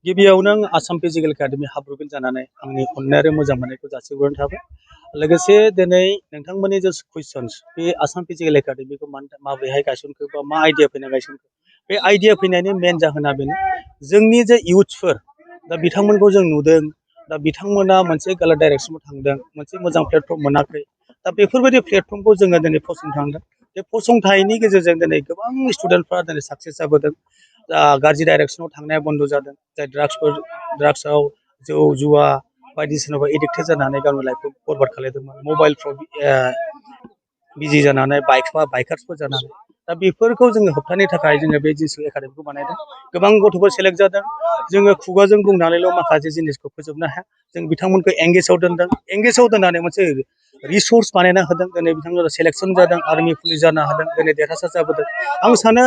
गिबियावनो आं Assam physical academy हाब्रुगिल जानानै आंनि अननाय आरो मोजां मोननायखौ जासिहरनाय थाबाय। लोगोसे दिनै नोंथांमोननि जे कुइसन्स बे आसाम फिजिकेल एकाडेमिखौ माबोरैहाय गायसनखो बा मा आइडिया फैना गायसनखो, बे आइडिया फैनायनि मेन जाहोना बेनो जोंनि जे इयुथ्सफोर दा बिथांमोनखौ जों नुदों, दा बिथांमोना मोनसे गालार डाइरेक्सनाव थांदों, मोनसे मोजां प्लेटफर्म मोनाखै। दा बेफोरबायदि प्लेटफर्मखौ जोङो दिनै फसंथानदों। बे फसंथाननि गेजेरजों दिनै गोबां स्टुडेन्टफ्रा दिनै साक्सेस जाबोदों। गाज्रि डाइरेक्सनाव थांनाया बन्द जादों। जाय ड्राग्सआव जौ जुवा बायदिसिनाखौ एडिक्टेड जानानै गावनि लाइफखौ बरबाद खालामदोंमोन, मबाइलफ्राव बिजि जानानै बाइकार्सफोर जानानै, दा बेफोरखौ जोङो होबथानो थाखाय जोङो बे जिनिस एकाडेमिखौ बानायदों। गोबां गथ'फोर सेलेक्ट जादों। जोङो खुगाजों बुंनानैल' माखासे जिनिसखौ फोजोबनो हाया। जों बिथांमोनखौ एंगेजाव दोनदों। एंगेजाव दोननानै मोनसे रिसर्स बानायना होदों। दिनै बिथांमोना सेलेक्सन जादों, आर्मि पुलिस जानो हादों, दिनै देरहासार जाबोदों। आं सानो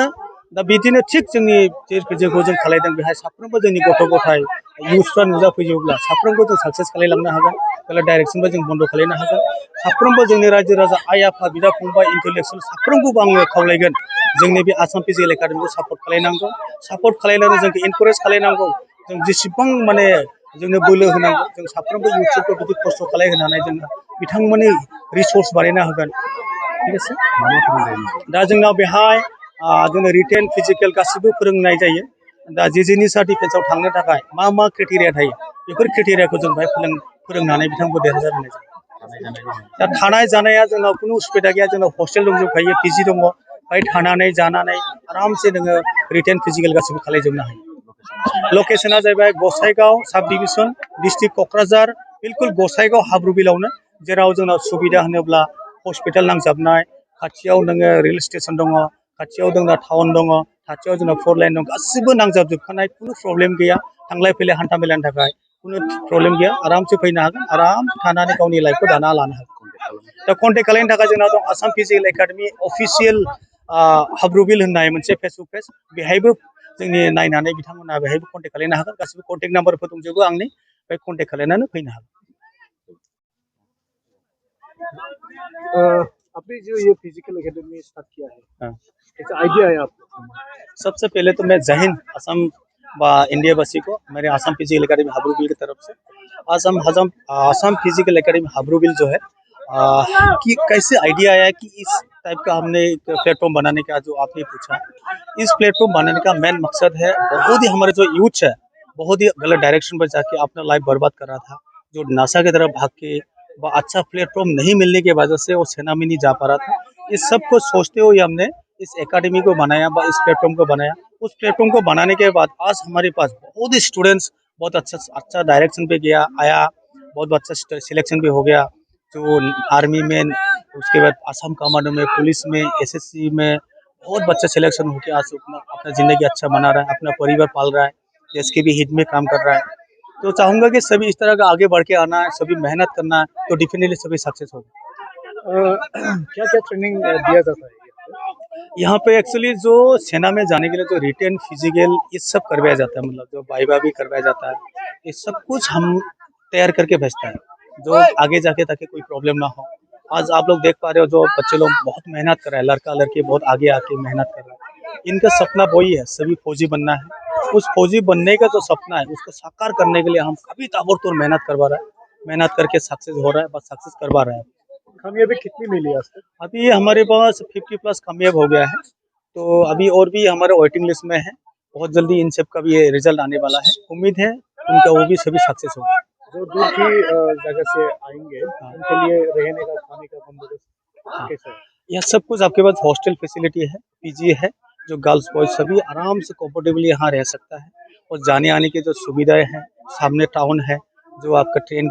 दा बिदिनो थिग जोंनि जेखौ जों खालायदों बेहाय साफ्रोमबो जोंनि गथ' गथाय इयुथ्सफ्रा नुजाफैयोब्ला साफ्रोमबो जों साक्सेस खालामलांनो हागोन। बेला डाइरेक्सनबो जों बन्द खालामनो हागोन। साफ्रोमबो जोंनि रायजो राजा आइ आफा बिदा फंबाय इन्टेलेक्सुयेल साफ्रोमखौबो आङो खावलायगोन जोंनि बे आसाम फिजिकेल एकाडेमिखौ सापर्ट खालामनांगौ। सापर्ट खालामनानै जोंखौ इनकारेज खालामनांगौ। जों जेसेबां माने जोंनो बोलो होनांगौ। जों साफ्रोमबो इयुथ्सफोरखौ बिदि खस्थ' खालामहोनानै जोङो बिथांमोननि रिसर्स बानायना होगोन। ठीक है। दा जोंनाव बेहाय जोङो रिटेन फिजिकेल गासिबो फोरोंनाय जायो। दा जेनि सार्टिफिकेटआव थांनो थाखाय मा क्राइटेरिया थायो, बेफोर क्राइटेरियाखौ जों बेहाय फोरोंनानै बिथांमोनखौ देरहासार होनाय जायो। दा थानाय जानाया जोंनाव खुनु उसुबिदा गैया। जोंनाव हस्टेल दंजोबखायो, पिजि दङ। बेहाय थानानै जानानै आरामसे नोङो रिटेन फिजिकेल गासिबो खालामजोबनो हायो। लकेसना जाहैबाय गसाइगाव साब डिभिजन, डिस्ट्रिक्ट क'क्राझार, बिल्कुल गसाइगाव हाब्रुबिलावनो, जेराव जोंनाव सुबिदा होनोब्ला हस्पिटाल नांजाबनाय, खाथियाव नोङो रेल स्टेसन दङ, खाथियाव जोंना टाउन दङ, खाथियाव जोंना 4 लाइन दं, गासिबो नांजाबजोबखानाय, खुनु प्रब्लेम गैया। थांलाय फैलाय हान्था मेलानि थाखाय खुनु प्रब्लेम गैया। आरामसे फैनो हागोन, आराम थानानै गावनि लाइफखौ दाना लानो हागोन। दा कन्टेक्ट खालामनो थाखाय जोंनाव दं आसाम फिजिकेल एकाडेमि अफिसियेल हाब्रुबिल होननाय मोनसे फेसबुक पेज, बेहायबो जोंनि नायनानै बिथांमोना बेहायबो कन्टेक्ट खालामनो हागोन। गासिबो कन्टेक्ट नाम्बारफोर दंजोबो आंनि, बे कन्टेक्ट खालामनानै फैनो हागोन। आपने जो ये फिजिकल एकेडमी स्टार्ट किया है, कैसा आइडिया है आपको? सबसे पहले तो मैं जय हिंद असम व इंडिया वासी को मेरे आसाम फिजिकल एकेडमी हाब्रुबिल की तरफ से। आसाम फिजिकल एकेडमी हाब्रुबिल जो है कि कैसे आइडिया आया कि इस टाइप का हमने एक प्लेटफॉर्म बनाने का, जो आपने पूछा, इस प्लेटफॉर्म बनाने का मेन मकसद है, बहुत ही हमारे जो यूथ है बहुत ही गलत डायरेक्शन पर जाके अपना लाइफ बर्बाद कर रहा था, जो नासा की तरफ भाग के अच्छा प्लेटफॉर्म नहीं मिलने की वजह से वो सेना में नहीं जा पा रहा था। इस सब को सोचते हुए हमने इस एकेडमी को बनाया, इस प्लेटफॉर्म को बनाया। उस प्लेटफॉर्म को बनाने के बाद आज हमारे पास बहुत ही स्टूडेंट्स बहुत अच्छा डायरेक्शन पे आया, बहुत अच्छा सिलेक्शन भी हो गया। जो आर्मी में, उसके बाद आसाम कमांडो में, पुलिस में, एसएससी में बहुत बच्चा सिलेक्शन हो गया। आज अपना जिंदगी अच्छा बना रहा है, अपना परिवार पाल रहा है, देश के भी हित में काम कर रहा है। तो चाहूँगा कि सभी इस तरह का आगे बढ़ के आना है, सभी मेहनत करना है, तो डेफिनेटली सभी सक्सेस होगा। क्या क्या ट्रेनिंग दिया जाता है यहाँ पे? एक्चुअली जो सेना में जाने के लिए जो रिटेन फिजिकल ये सब करवाया जाता है, मतलब जो वाइवा भी करवाया जाता है, ये सब कुछ हम तैयार करके भेजते हैं, जो आगे जाके ताकि कोई प्रॉब्लम ना हो। आज आप लोग देख पा रहे हो जो बच्चे लोग बहुत मेहनत कर रहे हैं, लड़का लड़की बहुत आगे आके मेहनत कर रहे हैं। इनका सपना वही है, सभी फौजी बनना है। उस फौजी बनने का जो सपना है उसको साकार करने के लिए हम कभी ताबड़तोड़ मेहनत करवा रहे हैं, मेहनत करके सक्सेस हो रहा है, बस सक्सेस करवा रहे हैं। कामयाबी कितनी मिली आज तक? अभी हमारे पास 50+ कामयाब हो गया है, तो अभी और भी हमारे वेटिंग लिस्ट में है। बहुत जल्दी इन सब का भी ये रिजल्ट आने वाला है। उम्मीद है उनका वो भी सभी सक्सेस होगा। जो दूर की जगह से आएंगे उनके लिए रहने का, खाने का बंदोबस्त कैसा है? यह सब कुछ आपके पास हॉस्टल फैसिलिटी है, पीजी है, जो गर्ल्स बॉयज सभी आराम से कंफर्टेबली यहाँ रह सकता है। और जाने आने की जो सुविधाएं हैं, सामने टाउन है, जो आपका ट्रेन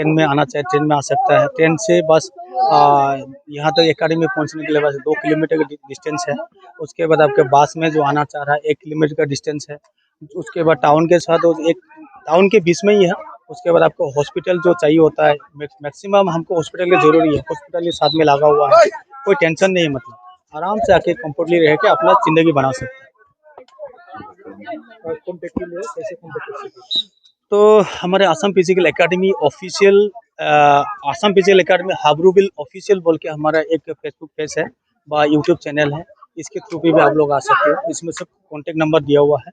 में आना चाहे ट्रेन में आ सकता है। ट्रेन से बस यहाँ तक एकेडमी पहुँचने के लिए बस 2 किलोमीटर का डिस्टेंस है। उसके बाद आपके बस में जो आना चाह रहा है 1 किलोमीटर का डिस्टेंस है। उसके बाद टाउन के साथ एक टाउन के बीच में ही है। उसके बाद आपको हॉस्पिटल जो चाहिए होता है, मैक्सिमम हमको हॉस्पिटल की जरूरी है, हॉस्पिटल के साथ में लगा हुआ है, कोई टेंशन नहीं है, मतलब आराम से आके कंफर्टली रह के अपना जिंदगी बना सकते हैं। तो हमारे Assam physical academy official, Assam physical academy हाब्रुबिल ऑफिशियल बोल के हमारा एक फेसबुक पेज है व यूट्यूब चैनल है। इसके थ्रू भी आप लोग आ सकते हो। इसमें सब कॉन्टेक्ट नंबर दिया हुआ है।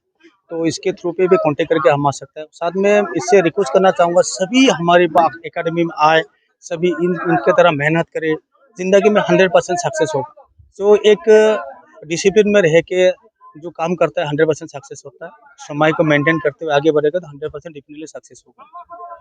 तो इसके थ्रू पे भी कांटेक्ट करके हम आ सकते हैं। साथ में इससे रिक्वेस्ट करना चाहूँगा सभी हमारी एकेडमी में आए, सभी इनके तरह मेहनत करें, ज़िंदगी में 100% सक्सेस होगा। तो एक डिसिप्लिन में रह के जो काम करता है 100% सक्सेस होता है। समय को मेंटेन करते हुए आगे बढ़ेगा तो 100% डेफिनेटली सक्सेस होगा।